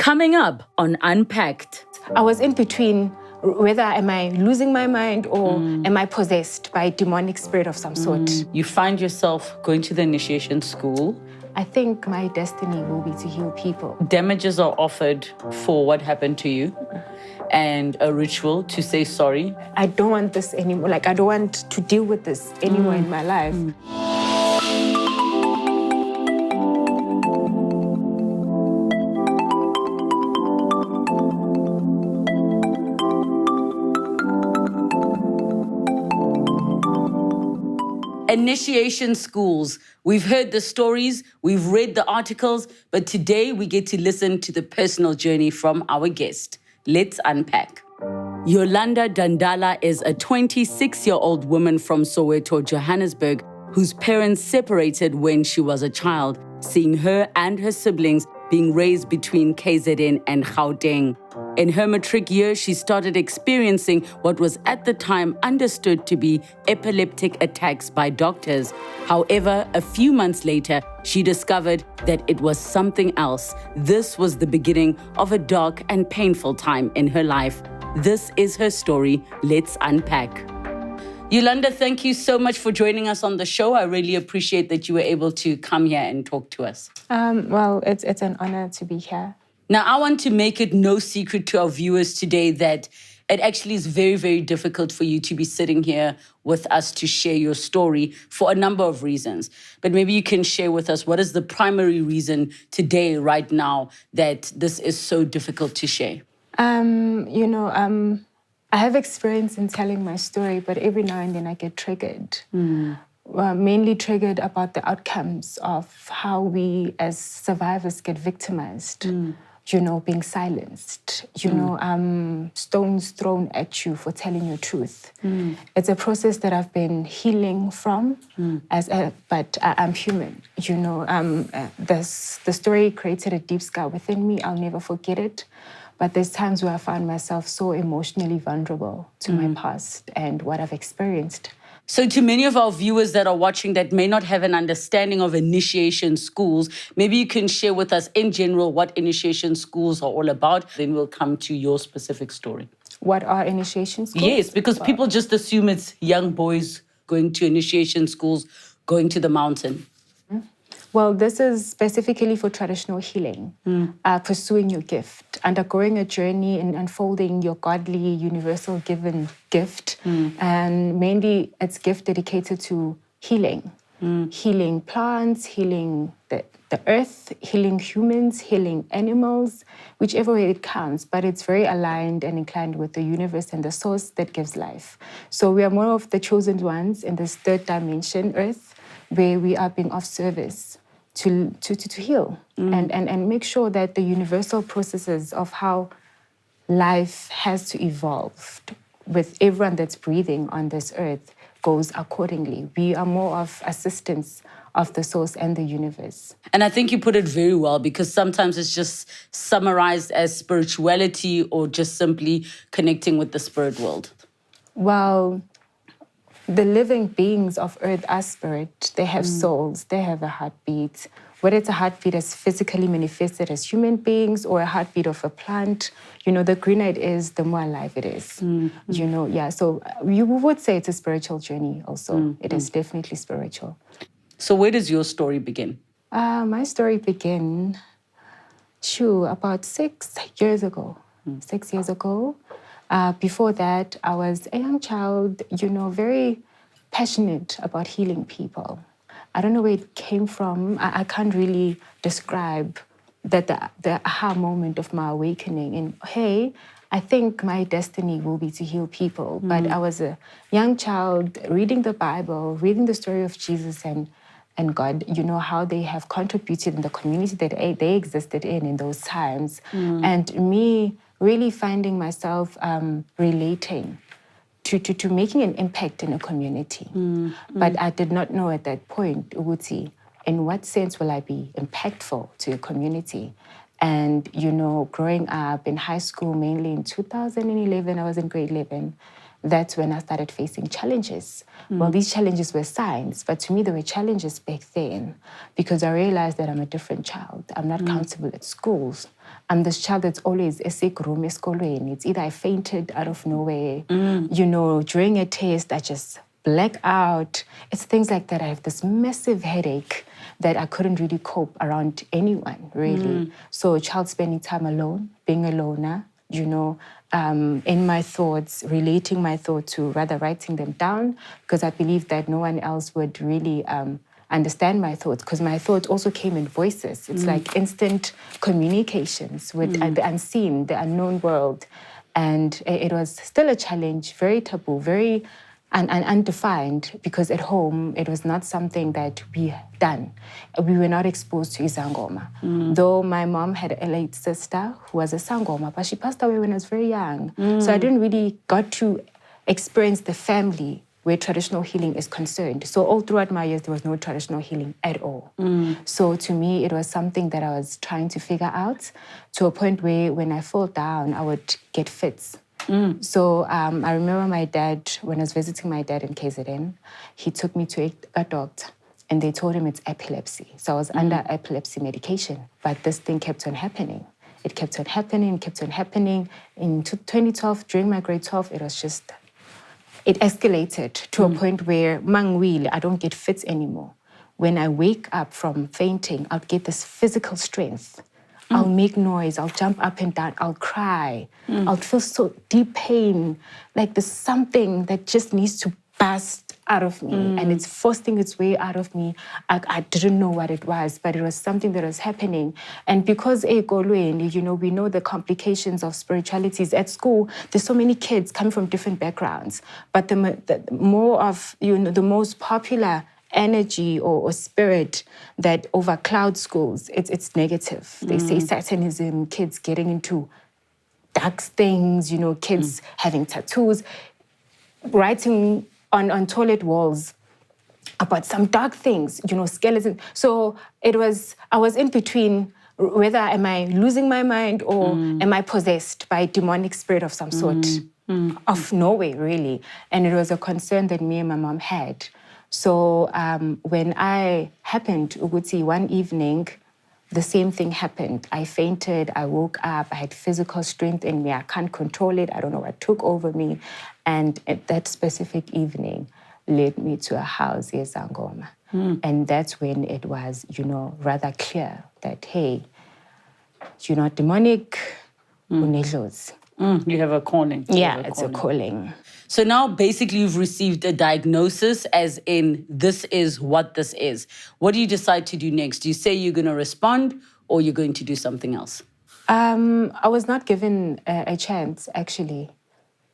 Coming up on Unpacked. I was in between whether am I losing my mind or am I possessed by a demonic spirit of some sort. You find yourself going to the initiation school. I think my destiny will be to heal people. Damages are offered for what happened to you and a ritual to say sorry. I don't want this anymore. I don't want to deal with this anymore in my life. Initiation schools. We've heard the stories, we've read the articles, but today we get to listen to the personal journey from our guest. Let's unpack. Yolanda Dandala is a 26-year-old woman from Soweto, Johannesburg, whose parents separated when she was a child, seeing her and her siblings being raised between KZN and Gauteng. In her matric year, she started experiencing what was at the time understood to be epileptic attacks by doctors. However, a few months later, she discovered that it was something else. This was the beginning of a dark and painful time in her life. This is her story. Let's unpack. Yolanda, thank you so much for joining us on the show. I really appreciate that you were able to come here and talk to us. Well, it's an honor to be here. Now, I want to make it no secret to our viewers today that it actually is very, very difficult for you to be sitting here with us to share your story for a number of reasons. But maybe you can share with us what is the primary reason today, right now, that this is so difficult to share? I have experience in telling my story, but every now and then I get triggered. Mainly triggered about the outcomes of how we as survivors get victimized. Being silenced, stones thrown at you for telling your truth. It's a process that I've been healing from, but I'm human. The story created a deep scar within me. I'll never forget it. But there's times where I found myself so emotionally vulnerable to my past and what I've experienced. So to many of our viewers that are watching that may not have an understanding of initiation schools, maybe you can share with us in general what initiation schools are all about. Then we'll come to your specific story. What are initiation schools? Yes, because people just assume it's young boys going to initiation schools, going to the mountain. Well, this is specifically for traditional healing, pursuing your gift, undergoing a journey in unfolding your godly, universal given gift. And mainly it's gift dedicated to healing, healing plants, healing the earth, healing humans, healing animals, whichever way it counts. But it's very aligned and inclined with the universe and the source that gives life. So we are more of the chosen ones in this third dimension, earth, where we are being of service to heal and make sure that the universal processes of how life has to evolve with everyone that's breathing on this earth goes accordingly. We are more of assistants of the source and the universe. And I think you put it very well, because sometimes it's just summarized as spirituality or just simply connecting with the spirit world. Well, the living beings of earth are spirit. They have souls. They have a heartbeat. Whether it's a heartbeat as physically manifested as human beings or a heartbeat of a plant, the greener it is, the more alive it is. So you would say it's a spiritual journey also. It is definitely spiritual. So where does your story begin? My story began, about 6 years ago. 6 years ago. Before that, I was a young child, very passionate about healing people. I don't know where it came from. I can't really describe the aha moment of my awakening. And hey, I think my destiny will be to heal people. But I was a young child reading the Bible, reading the story of Jesus and God, how they have contributed in the community that they existed in those times. And me really finding myself relating to making an impact in a community. But I did not know at that point, Uguthi, in what sense will I be impactful to a community? And, growing up in high school, mainly in 2011, I was in grade 11, that's when I started facing challenges. Well, these challenges were signs, but to me, there were challenges back then because I realized that I'm a different child. I'm not comfortable at schools. I'm this child that's always a sick room esikolweni. It's either I fainted out of nowhere, during a test, I just black out. It's things like that. I have this massive headache that I couldn't really cope around anyone, really. So a child spending time alone, being a loner, in my thoughts, relating my thoughts to rather writing them down, because I believe that no one else would really understand my thoughts, because my thoughts also came in voices. It's like instant communications with the unseen, the unknown world. And it was still a challenge, very taboo, very undefined, because at home it was not something that we done. We were not exposed to Izangoma. Though my mom had a late sister who was a Sangoma, but she passed away when I was very young. So I didn't really got to experience the family where traditional healing is concerned. So all throughout my years, there was no traditional healing at all. So to me, it was something that I was trying to figure out, to a point where when I fall down, I would get fits. So I remember my dad, when I was visiting my dad in KZN, he took me to a doctor and they told him it's epilepsy. So I was under epilepsy medication, but this thing kept on happening. It kept on happening, kept on happening. In 2012, during my grade 12, it escalated to a point where mangwili, I don't get fits anymore. When I wake up from fainting, I'll get this physical strength. I'll make noise, I'll jump up and down, I'll cry, I'll feel so deep pain, like there's something that just needs to burst out of me and it's forcing its way out of me. I didn't know what it was, but it was something that was happening. And because we know the complications of spiritualities at school, there's so many kids coming from different backgrounds, but the most popular energy or spirit that overclouds schools, it's negative. They say Satanism, kids getting into dark things, kids having tattoos, writing on toilet walls about some dark things, skeletons. So I was in between, whether am I losing my mind or am I possessed by a demonic spirit of some sort, of nowhere, really. And it was a concern that me and my mom had. So when I happened, Uguthi, one evening, the same thing happened. I fainted, I woke up, I had physical strength in me, I can't control it, I don't know what took over me. And at that specific evening led me to a house in Zangoma. And that's when it was, rather clear that, hey, you're not demonic, unedlozi. You have a calling. Yeah, it's a calling. So now basically you've received a diagnosis as in this is what this is. What do you decide to do next? Do you say you're going to respond or you're going to do something else? I was not given a chance, actually,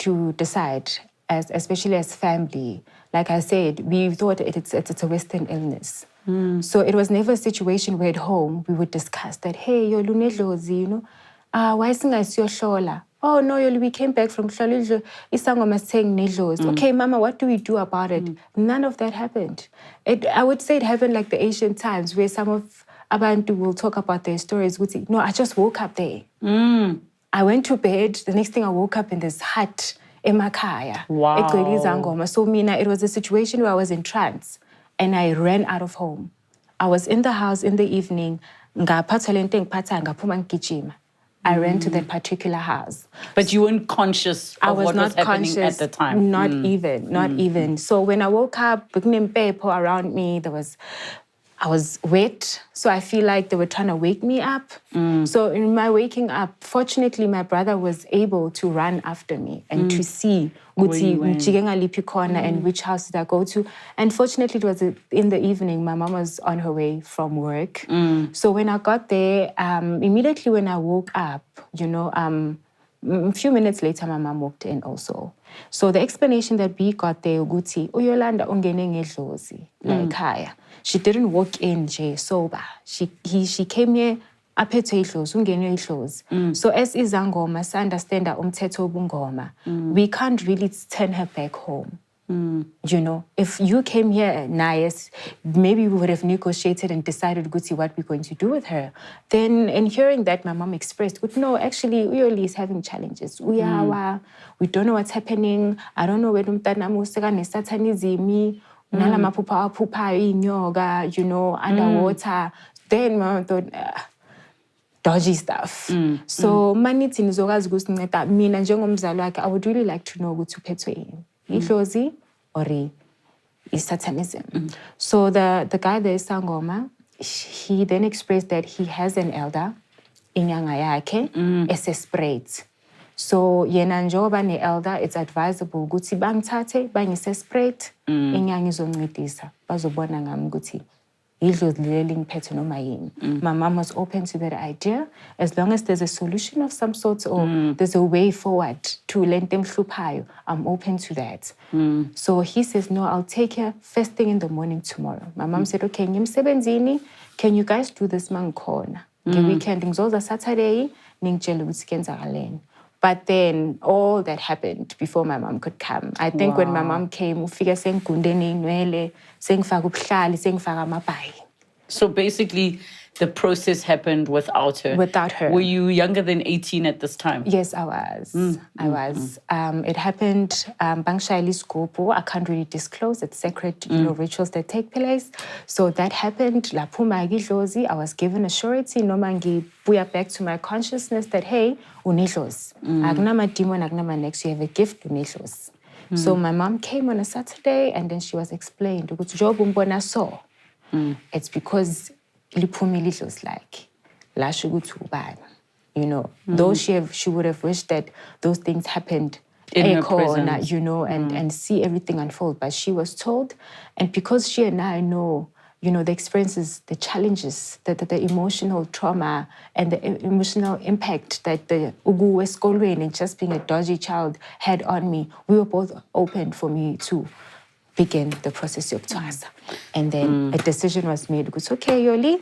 to decide, especially as family. Like I said, we thought it's a Western illness. So it was never a situation where at home we would discuss that, hey, you're lunedlozi, why isn't I your shola? Oh, no, we came back from Hlolidlo. Isangoma saying nedlozi. Okay, Mama, what do we do about it? None of that happened. I would say it happened like the ancient times where some of abantu will talk about their stories. Would say, no, I just woke up there. I went to bed. The next thing I woke up in this hut in Makaya. Wow. So, Mina, it was a situation where I was in trance and I ran out of home. I was in the house in the evening. I ran to that particular house. But you weren't conscious of what was happening at the time? Not even. So when I woke up, around me, I was wet, so I feel like they were trying to wake me up. So in my waking up, fortunately, my brother was able to run after me and to see and which house did I go to. And fortunately, it was in the evening. My mom was on her way from work. So when I got there, immediately when I woke up, a few minutes later, my mom walked in also. So the explanation that we got there, Uguthi, Yolanda ungene ngedlozi, like higher. She didn't walk in sober. She came here aphethe idlozi, ungene idlozi. So as izangoma, understand that umthetho obungoma, we can't really turn her back home. If you came here, nice, maybe we would have negotiated and decided Guti what we're going to do with her. Then, in hearing that, my mom expressed, no, actually, Uyoli is having challenges. We don't know what's happening. I don't know where satanism, underwater. Then mom thought, dodgy stuff. So manithi nizokwazi ukusinceda mina njengomzali wakhe, I would really like to know ukuthi uphethwe yini. Idlozi or is satanism. So the guy there, Sangoma, he then expressed that he has an elder, inyanga yakhe, esesprayed. So yena njengoba ne-elder, it's advisable ukuthi bangithathe bangisesprayed, inyanga izoncedisa, bazobona ngami ukuthi idlozi leli ngiphethe noma yini. My mom was open to that idea, as long as there's a solution of some sort or there's a way forward to lento emhluphayo, I'm open to that. So he says, no, I'll take her first thing in the morning tomorrow. My mom said, okay, ngimsebenzini, can you guys do this mangikhona? Nge-weekend ngizoza Saturday, ningitshele ukuthi kenzakaleni. But then all that happened before my mom could come. I think when my mom came, ufika sengigundene inwele, sengifaka ubuhlali, sengifaka amabhayi. So basically, the process happened without her. Without her. Were you younger than 18 at this time? Yes, I was. I was. It happened, Bangshayeli Skopo. I can't really disclose. It's sacred, rituals that take place. So that happened. Laphuma idlozi. I was given a surety. Noma ngibuya back to my consciousness that, hey, unidlozi. Akunama demon, akunama next. You have a gift, unidlozi. So my mom came on a Saturday and then she was explained, ukuthi njengoba umbona so. It's because liphumi lidlozi like lasho ukuthi ubani, though she would have wished that those things happened in her presence, and see everything unfold, but she was told, and because she and I know the experiences, the challenges, the emotional trauma and the emotional impact that the ugu eskolweni and just being a dodgy child had on me, we were both open for me to begin the process of Ukuthwasa. And then a decision was made. Okay, Yoli,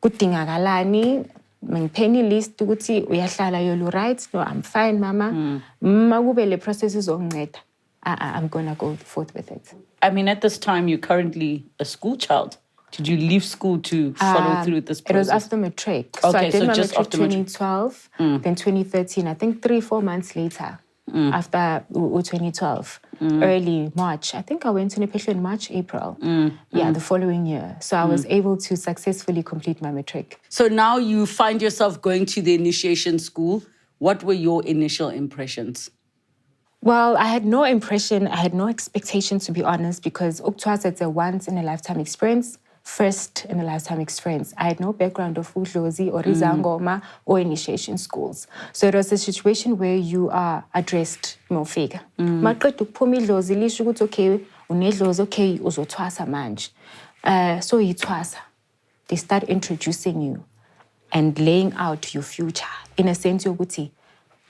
kudingakalani, mangipeni list ukuthi uyahlala Yolu right? No, I'm fine, mama. Makube le processes ongceda. I'm gonna go forth with it. I mean, at this time, you're currently a school child. Did you leave school to follow through with this process? It was after matric. Okay, so I did my just matric after matric. 2012, then 2013. I think 3-4 months later, after 2012, early March. I think I went to Nepal in March, April. The following year. So I was able to successfully complete my matric. So now you find yourself going to the initiation school. What were your initial impressions? Well, I had no impression. I had no expectation, to be honest, because Ukuthwas is a once-in-a-lifetime experience. First in a lifetime experience. I had no background of udlozi or izangoma or initiation schools. So it was a situation where you are addressed fika. Maqeda ukuphuma idlozi lisho ukuthi okay, unedlozi, okay, uzothwasa manje. So yithwasa. They start introducing you and laying out your future in a sense yokuthi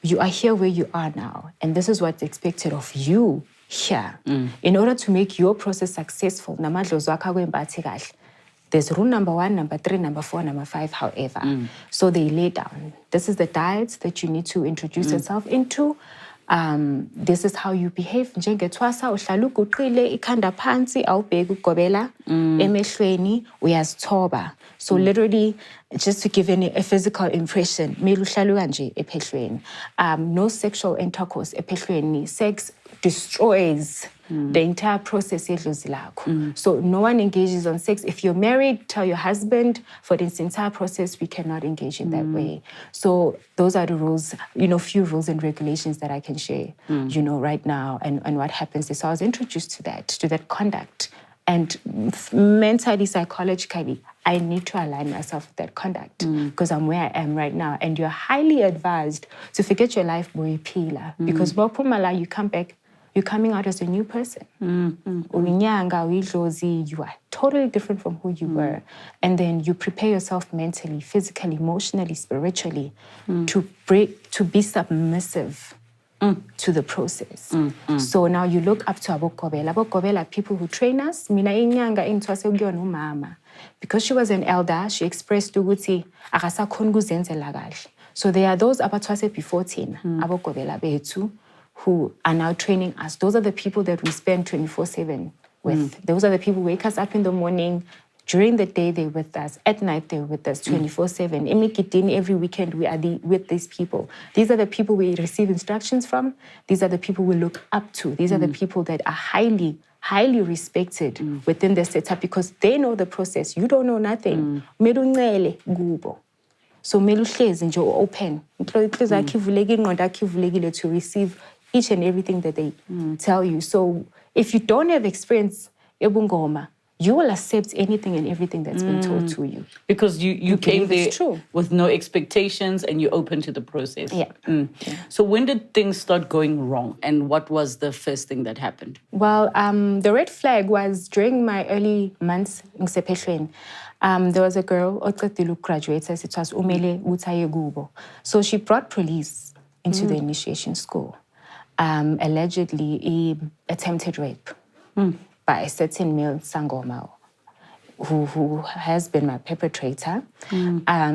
you are here where you are now, and this is what's expected of you here. In order to make your process successful, namadlozi wakho akwembathi kahle. There's rule number 1, number 3, number 4, number 5, however. So they lay down. This is the diets that you need to introduce yourself into. This is how you behave. Njengethwasa uhlala uguqile ikhanda phansi awubheki ukugobela emehlweni uyazithoba. So literally, just to give a physical impression, mele uhlala kanje ephehlweni. No sexual intercourse ephehlweni. Sex destroys the entire process yedlozi lakho. So no one engages on sex. If you're married, tell your husband for this entire process we cannot engage in that way. So those are the rules, few rules and regulations that I can share, right now and what happens is. So I was introduced to that conduct. And mentally, psychologically, I need to align myself with that conduct because I'm where I am right now. And you're highly advised to forget your life boy pila because you come back, you're coming out as a new person. You are totally different from who you were. And then you prepare yourself mentally, physically, emotionally, spiritually to be submissive to the process. So now you look up to abokobela. Abokobela are people who train us. Mina inyanga ingithwase kuyona umama. Because she was an elder, she expressed ukuthi akasakhona ukuzenzela kahle. So there are those abathwase before 10, abokobela bethu, who are now training us. Those are the people that we spend 24/7 with. Those are the people who wake us up in the morning. During the day, they're with us. At night, they're with us 24/7. Emikitini, every weekend, we are with these people. These are the people we receive instructions from. These are the people we look up to. These are the people that are highly, highly respected within the setup because they know the process. You don't know nothing. Meduncele gubo. So melu hlezi nje open. Inhliziyo yakho ivulekile, ingqondo yakho ivulekile to receive each and everything that they tell you. So if you don't have experience ebungoma, you will accept anything and everything that's been told to you. Because you came there true. with no expectations and you're open to the process. Yeah. So when did things start going wrong? And what was the first thing that happened? Well, the red flag was during my early months in Sepeshweni. There was a girl, Otsatilu graduated, it was Umele Utaye Gubo. So she brought police into the initiation school. Allegedly, attempted rape by a certain male Sangoma who has been my perpetrator.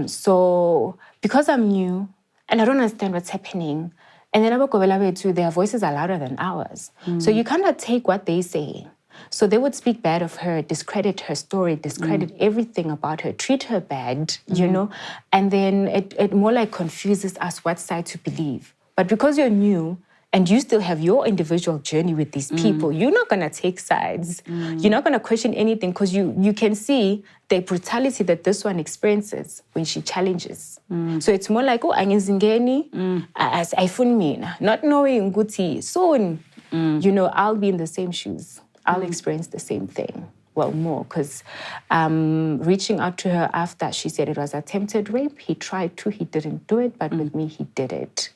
So because I'm new and I don't understand what's happening, and then their voices are louder than ours. So you cannot take what they say. So they would speak bad of her, discredit her story, discredit everything about her, treat her bad, you know, and then it more like confuses us what side to believe. But because you're new and you still have your individual journey with these people, you're not going to take sides. You're not going to question anything because you can see the brutality that this one experiences when she challenges. So it's more like, oh, angizingeni, as iPhone mina, not knowing Guti, soon, you know, I'll be in the same shoes. I'll experience the same thing. Well, more, because reaching out to her after, she said it was attempted rape. He tried to, he didn't do it, but with me, he did it.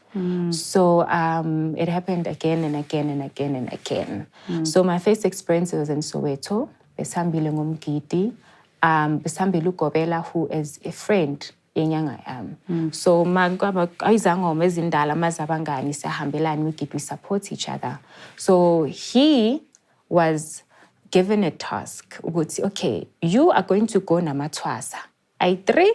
So it happened again and again and again and again. So my first experience was in Soweto, besambile ngumgidi, besambile uGobela, who is a friend yenyanga yami. So ayizangoma ezindala mazabangani sihambelani, we support each other. So he was given a task. Okay, you are going to go namatwasa. I3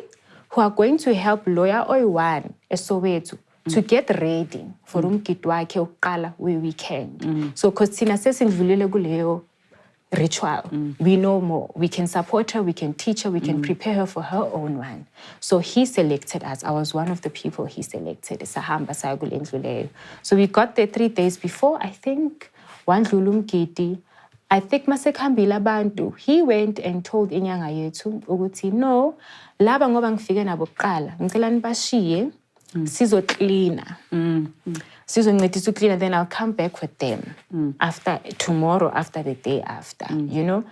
who are going to help lawyer Oiwan Soweto to get ready for umgidi wakhe we weekend. So because thina sesindlulile kuleyo ritual, we know more. We can support her, we can teach her, we can prepare her for her own one. So he selected us. I was one of the people he selected. So we got there 3 days before, I think. One umgidi. I think masekhambile abantu, he went and told inyanga yethu ukuthi no, laba ngoba ngifike nabo kuqala, ngicela nibashiye sizoklina. Sizoncedisa uklina, then I'll come back with them after tomorrow, after the day after, you know.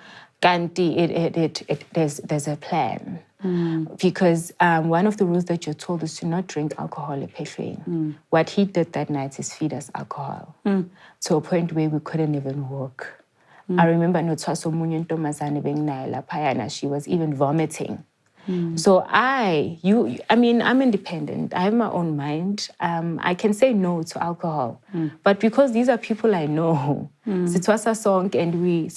Kanti there's a plan. Because one of the rules that you're told is to not drink alcohol at Peshweni. What he did that night is feed us alcohol to a point where we couldn't even walk. I remember she was even vomiting. So I'm independent. I have my own mind. I can say no to alcohol. But because these are people I know, Ukuthwasa song and we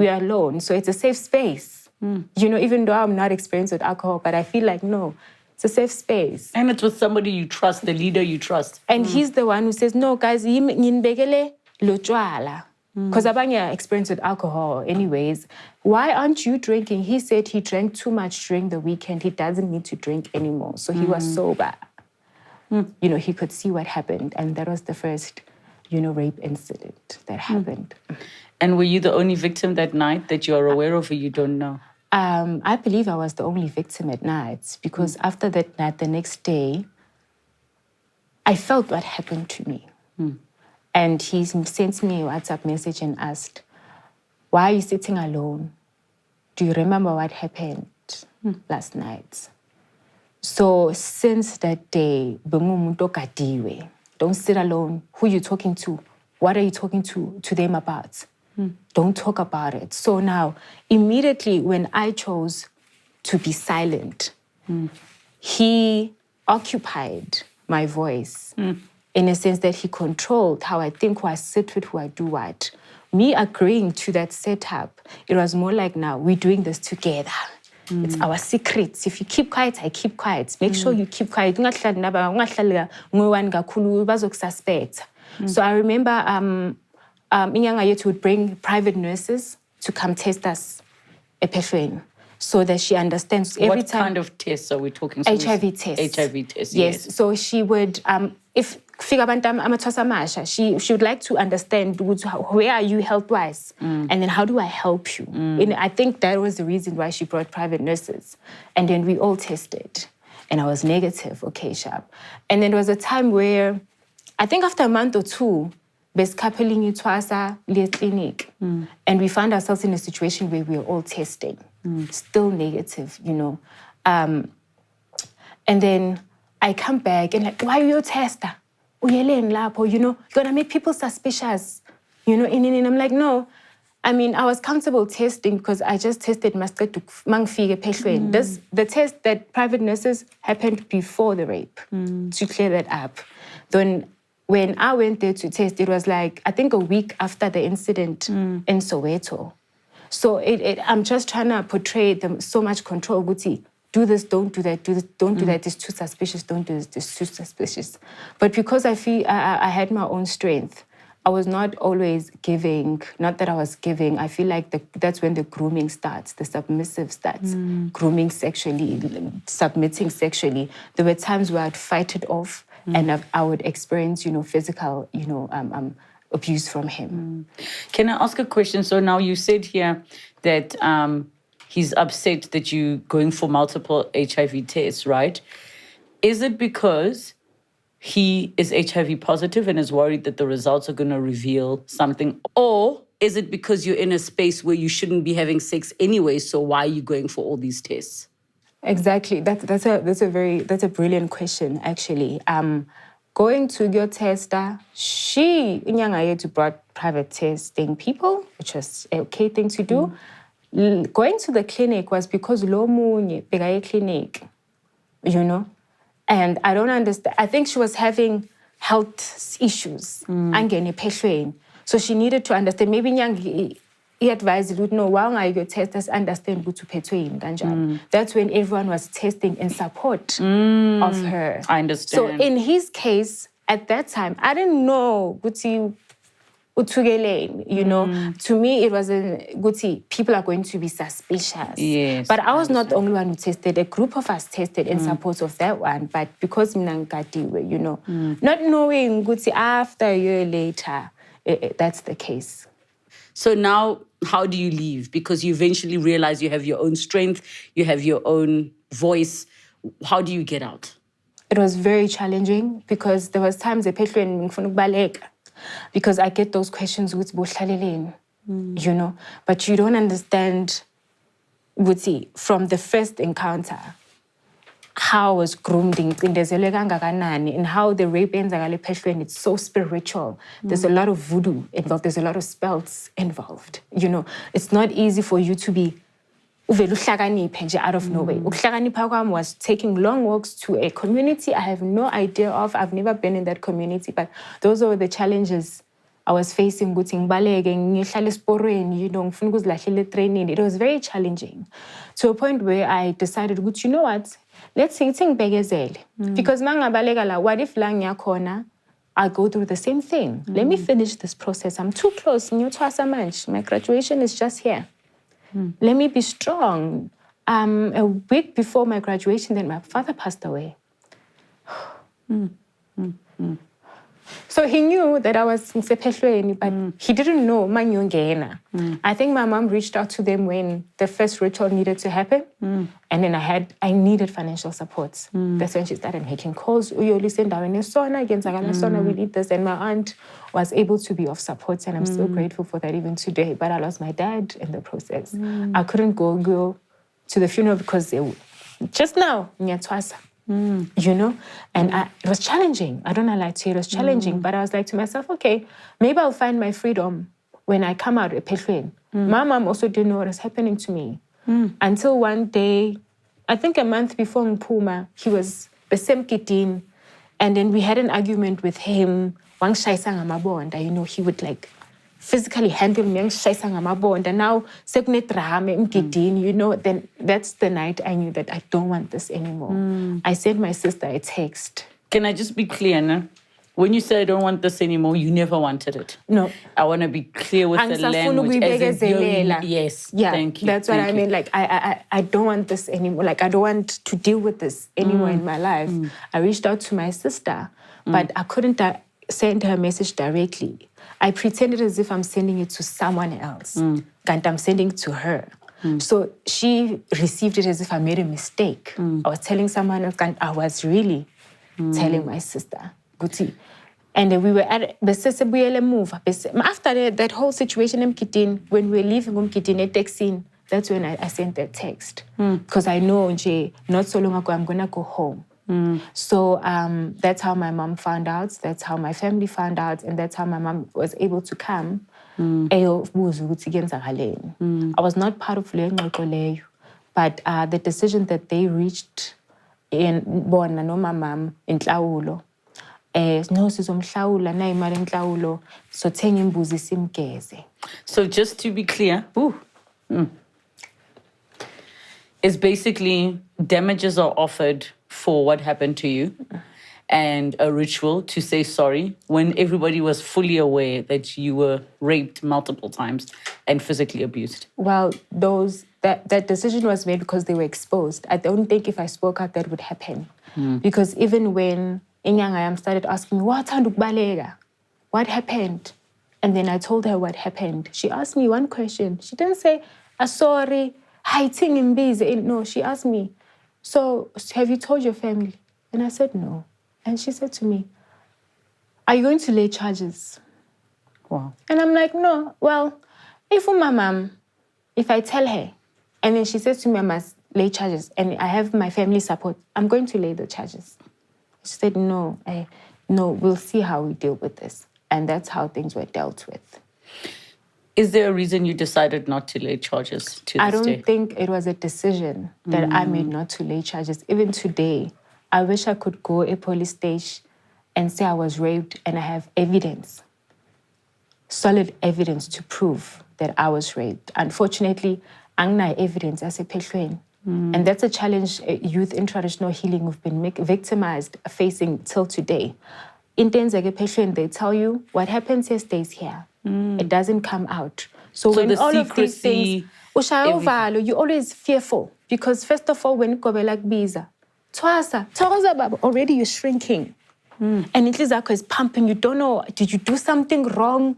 are alone. So it's a safe space. You know, even though I'm not experienced with alcohol, but I feel like, no, it's a safe space. And it's with somebody you trust, the leader you trust. And he's the one who says, no, guys, yinbekele lo jwala. Because Abanya experienced with alcohol anyways. Why aren't you drinking? He said he drank too much during the weekend. He doesn't need to drink anymore. So he was sober. You know, he could see what happened. And that was the first, you know, rape incident that happened. And were you the only victim that night that you are aware of or you don't know? I believe I was the only victim at night because after that night, the next day, I felt what happened to me. And he sent me a WhatsApp message and asked, why are you sitting alone? Do you remember what happened last night? So since that day, don't sit alone. Who are you talking to? What are you talking to them about? Don't talk about it. So now, immediately when I chose to be silent, he occupied my voice. In a sense that he controlled how I think, who I sit with, who I do what. Me agreeing to that setup, it was more like, now, we're doing this together. It's our secrets. If you keep quiet, I keep quiet. Make sure you keep quiet. So I remember Inyanga Yetu would bring private nurses to come test us at Peshweni so that she understands every time. What kind of tests are we talking? HIV tests. HIV tests, yes. So she would, if she would like to understand where are you health-wise and then how do I help you? And I think that was the reason why she brought private nurses. And then we all tested. And I was negative, okay, sharp. And then there was a time where, I think after a month or two, beskapeling Ukuthwasa le clinic. And we found ourselves in a situation where we were all testing, still negative, you know. And then I come back and like, why are you a tester? You know, you're gonna make people suspicious. You know, and I'm like, no. I mean, I was comfortable testing because I just tested the test that private nurses happened before the rape, to clear that up. Then when I went there to test, it was like, I think a week after the incident in Soweto. So I'm just trying to portray them so much control. Guti, do this, don't do that, do this, don't do that, it's too suspicious, don't do this, it's too suspicious. But because I feel I had my own strength, I was not always giving, not that I was giving, I feel like that's when the grooming starts, the submissive starts, grooming sexually, submitting sexually. There were times where I'd fight it off and I would experience, you know, physical, you know, abuse from him. Can I ask a question? So now you said here that he's upset that you're going for multiple HIV tests, right? Is it because he is HIV positive and is worried that the results are going to reveal something? Or is it because you're in a space where you shouldn't be having sex anyway, so why are you going for all these tests? Exactly. That's a brilliant question, actually. Going to your tester, she brought private testing people, which was an okay thing to do. Going to the clinic was because lo munye bekaye clinic, you know. And I don't understand. I think she was having health issues. So she needed to understand. Maybe he advised you, no, why you testers understand good to pay. That's when everyone was testing in support of her. I understand. So in his case, at that time, I didn't know Guti Utugele, you know. To me, it was a Guti, people are going to be suspicious. Yes, but I was not the only one who tested. A group of us tested in support of that one. But because Mnangati, you know, not knowing Guti after a year later, that's the case. So now, how do you leave? Because you eventually realize you have your own strength, you have your own voice. How do you get out? It was very challenging because there was times because I get those questions with you know, but you don't understand from the first encounter how I was groomed and how the rape ends it's so spiritual. There's a lot of voodoo involved, there's a lot of spells involved. You know, it's not easy for you to be out of nowhere. Was taking long walks to a community I have no idea of. I've never been in that community, but those were the challenges I was facing. It was very challenging to a point where I decided, you know what? Let's see, because what if I'll go through the same thing. Let me finish this process. I'm too close. My graduation is just here. Let me be strong. A week before my graduation, then my father passed away. So he knew that I was Msepehlweni, but he didn't know Manyongena. I think my mom reached out to them when the first ritual needed to happen. And then I needed financial support. That's when she started making calls. We need this. And my aunt was able to be of support, and I'm so grateful for that even today. But I lost my dad in the process. I couldn't go to the funeral because just now, Ukuthwasa. You know, and it was challenging. I don't know, lie to you, it was challenging. But I was like to myself, okay, maybe I'll find my freedom when I come out of Pehlweni. My mom also didn't know what was happening to me until one day, I think a month before Mpuma, he was besemkitin, and then we had an argument with him. You know, he would like physically handle me, and now you know, then that's the night I knew that I don't want this anymore. I sent my sister a text. Can I just be clear, no? When you say I don't want this anymore, you never wanted it. No. I want to be clear with the language. Yes, yeah, thank you. That's what I mean. Like, I don't want this anymore. Like, I don't want to deal with this anymore in my life. I reached out to my sister, but I couldn't send her a message directly. I pretended as if I'm sending it to someone else. And I'm sending it to her. So she received it as if I made a mistake. I was telling someone else, and I was really telling my sister, Guti. And then we were at the move. After that whole situation in Mkitin, when we were leaving Mkitin at taxi, that's when I sent that text. Because I know, not so long ago, I'm going to go home. So that's how my mom found out. That's how my family found out. And that's how my mom was able to come. I was not part of Leyo, but the decision that they reached in Bona no my mom in Tlaulo. No sizomhlawula na imali enhlawulo so thenga imbuzi simgeze. So just to be clear, it's basically damages are offered for what happened to you and a ritual to say sorry when everybody was fully aware that you were raped multiple times and physically abused. Well, that decision was made because they were exposed. I don't think if I spoke out that would happen. Because even when Inyangayam started asking me, what happened? And then I told her what happened. She asked me one question. She didn't say, sorry, hiding in busy. No, she asked me, so have you told your family? And I said, no. And she said to me, are you going to lay charges? Wow. And I'm like, no. Well, if my mom, if I tell her, and then she says to me, I must lay charges, and I have my family support, I'm going to lay the charges. She said, no, we'll see how we deal with this. And that's how things were dealt with. Is there a reason you decided not to lay charges to this day? I don't think it was a decision that I made not to lay charges. Even today, I wish I could go a police station and say I was raped and I have evidence, solid evidence to prove that I was raped. Unfortunately, angna evidence as a pehlweni. And that's a challenge youth in traditional healing have been victimized facing till today. In Tenzeke Pehlweni, they tell you what happens here stays here. It doesn't come out. So when the all secrecy, of these things, you're always fearful. Because first of all, when you go like Biza, Twasa, already you're shrinking. And Itlizako is pumping. You don't know, did you do something wrong?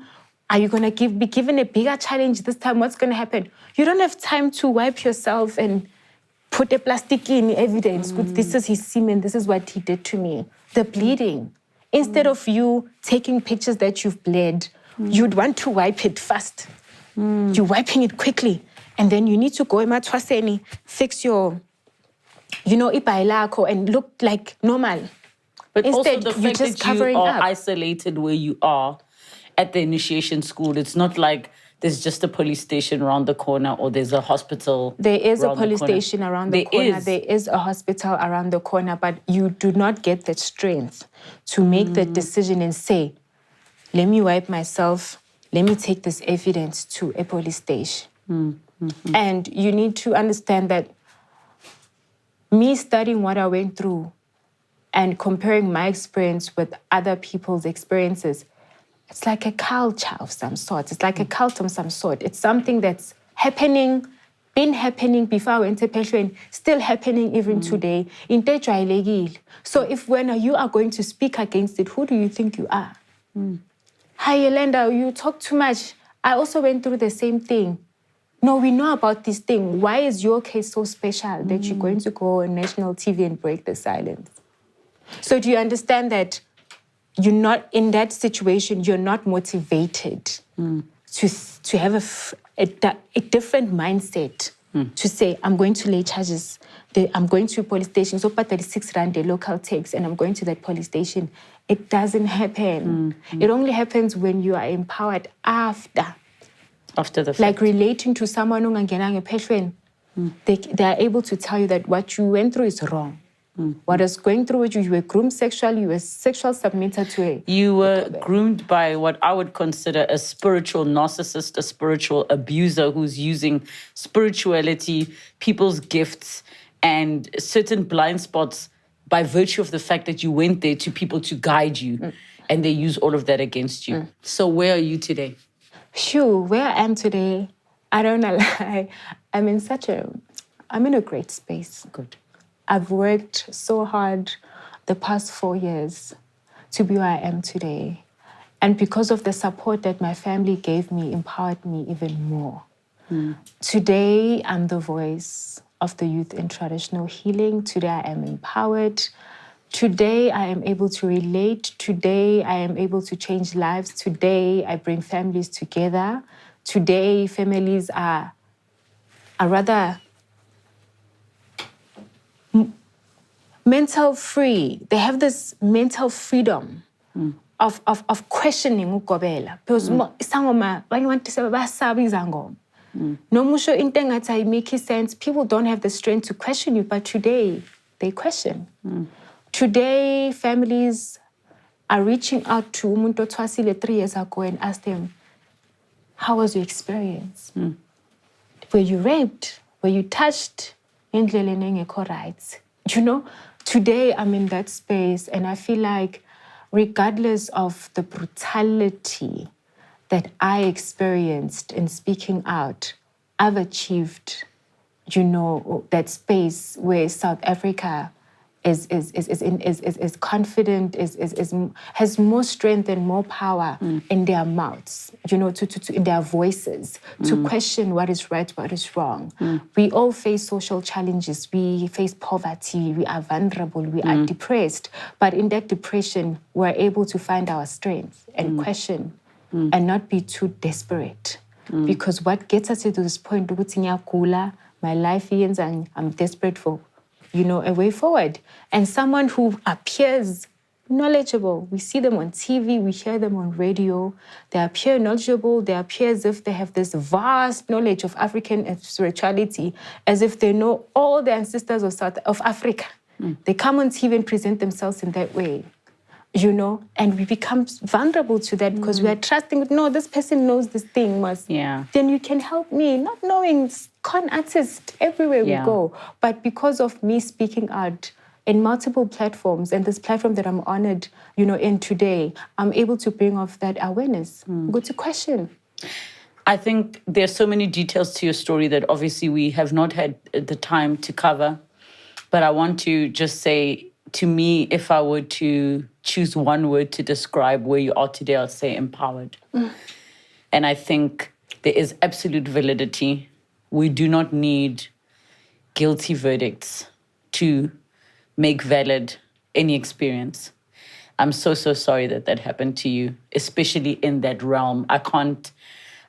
Are you going to be given a bigger challenge this time? What's going to happen? You don't have time to wipe yourself and put a plastic in evidence. This is his semen. This is what he did to me. The bleeding. Instead of you taking pictures that you've bled, you'd want to wipe it fast. You're wiping it quickly. And then you need to go ematwaseni, fix your, ipailako and look like normal. But Instead, also the you're fact just that covering you are up. isolated where you are at the initiation school. It's not like there's just a police station around the corner or there's a hospital. There is a around the police corner. station around the corner. There is a hospital around the corner, but you do not get that strength to make that decision and say, let me wipe myself, let me take this evidence to a police station. And you need to understand that me studying what I went through and comparing my experience with other people's experiences, it's like a culture of some sort. It's like a cult of some sort. It's something that's happening, been happening before I went to Pehlweni, still happening even today. So if when you are going to speak against it, who do you think you are? Hi, Yolanda, you talk too much. I also went through the same thing. No, we know about this thing. Why is your case so special that you're going to go on national TV and break the silence? So do you understand that you're not in that situation, you're not motivated to have a different mindset to say, I'm going to lay charges, I'm going to a police station, so but 36 rand the local tax, and I'm going to that police station. It doesn't happen. It only happens when you are empowered after the fact. Like relating to someone who they are able to tell you that what you went through is wrong. What is going through with you? You were groomed sexually, you were sexual submitted to a... You were groomed by what I would consider a spiritual narcissist, a spiritual abuser who's using spirituality, people's gifts, and certain blind spots by virtue of the fact that you went there to people to guide you, and they use all of that against you. So where are you today? Sure, where I am today, I don't know lie. I'm in a great space. Good. I've worked so hard the past 4 years to be where I am today. And because of the support that my family gave me, empowered me even more. Today, I'm the voice of the youth in traditional healing. Today, I am empowered. Today, I am able to relate. Today, I am able to change lives. Today, I bring families together. Today, families are rather mental free. They have this mental freedom of questioning ukugobela. Because isangoma abanye abantu sebasaba izangoma. No musho into engathi ayimake sense. People don't have the strength to question you, but today they question. Today, families are reaching out to umuntu othwasile 3 years ago and ask them, how was your experience? Were you raped? Were you touched? Indlela engekho right. You know, today I'm in that space and I feel like regardless of the brutality that I experienced in speaking out, I've achieved, you know, that space where South Africa is confident, has more strength and more power in their mouths, you know, in their voices, to question what is right, what is wrong. We all face social challenges. We face poverty. We are vulnerable. We are depressed. But in that depression, we're able to find our strength and question and not be too desperate. Because what gets us to this point, my life ends and I'm desperate for, you know, a way forward. And someone who appears knowledgeable. We see them on TV, we hear them on radio. They appear knowledgeable, they appear as if they have this vast knowledge of African spirituality, as if they know all the ancestors of Africa. They come on TV and present themselves in that way, you know, and we become vulnerable to that because we are trusting, no, this person knows this thing, then you can help me, not knowing con artists everywhere we go. But because of me speaking out in multiple platforms, and this platform that I'm honored, you know, in today, I'm able to bring off that awareness. Go to question. I think there's so many details to your story that obviously we have not had the time to cover. But I want to just say, to me, if I were to choose one word to describe where you are today, I'll say empowered. And I think there is absolute validity. We do not need guilty verdicts to make valid any experience. I'm so sorry that that happened to you, especially in that realm. I can't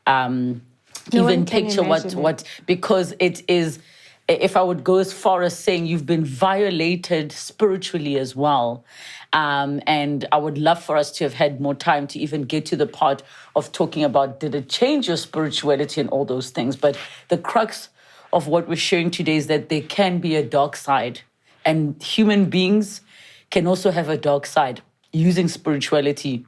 even picture what, because it is, if I would go as far as saying you've been violated spiritually as well. And I would love for us to have had more time to even get to the part of talking about, did it change your spirituality and all those things? But the crux of what we're sharing today is that there can be a dark side. And human beings can also have a dark side using spirituality,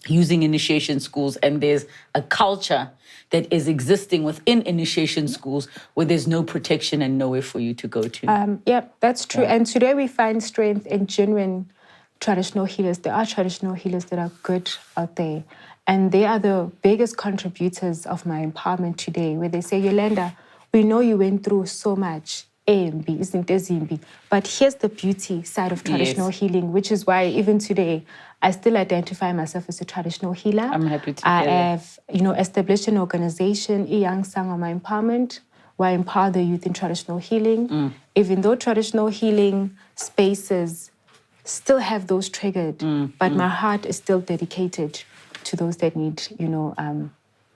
using initiation schools. And there's a culture that is existing within initiation schools where there's no protection and nowhere for you to go to. Yeah, that's true. And today we find strength in genuine traditional healers. There are traditional healers that are good out there. And they are the biggest contributors of my empowerment today, where they say, Yolanda, we know you went through so much. But here's the beauty side of traditional healing, which is why even today, I still identify myself as a traditional healer. I'm happy to I hear have, you know, established an organization, Young Sangoma Empowerment, where I empower the youth in traditional healing. Even though traditional healing spaces still have those triggered, but my heart is still dedicated to those that need, you know,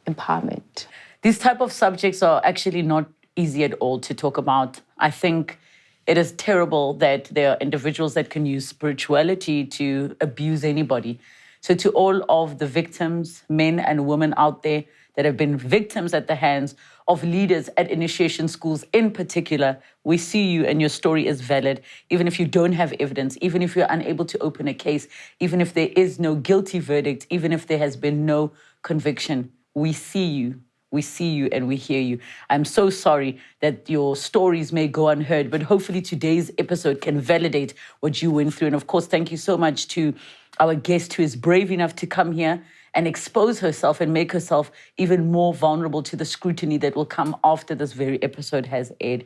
empowerment. These type of subjects are actually not easy at all to talk about. I think it is terrible that there are individuals that can use spirituality to abuse anybody. So to all of the victims, men and women out there that have been victims at the hands of leaders at initiation schools in particular, we see you and your story is valid, even if you don't have evidence, even if you're unable to open a case, even if there is no guilty verdict, even if there has been no conviction. We see you. We see you and we hear you. I'm so sorry that your stories may go unheard, but hopefully today's episode can validate what you went through. And of course, thank you so much to our guest who is brave enough to come here and expose herself and make herself even more vulnerable to the scrutiny that will come after this very episode has aired.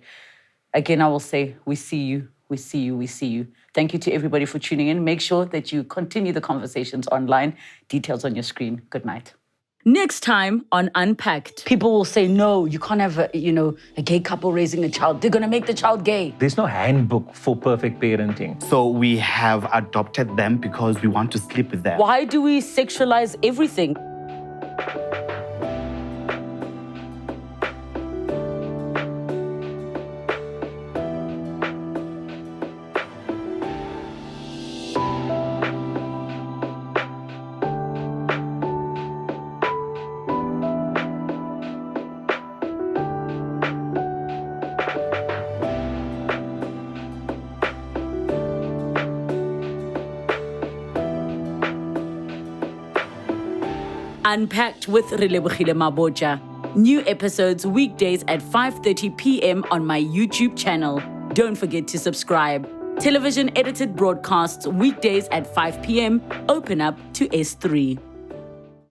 Again, I will say, we see you, we see you, we see you. Thank you to everybody for tuning in. Make sure that you continue the conversations online. Details on your screen. Good night. Next time on Unpacked. People will say, no, you can't have a gay couple raising a child. They're going to make the child gay. There's no handbook for perfect parenting. So we have adopted them because we want to sleep with them. Why do we sexualize everything? Unpacked with Relebogile Mabotja. New episodes weekdays at 5:30 p.m. on my YouTube channel. Don't forget to subscribe. Television edited broadcasts weekdays at 5 p.m. Open up to S3.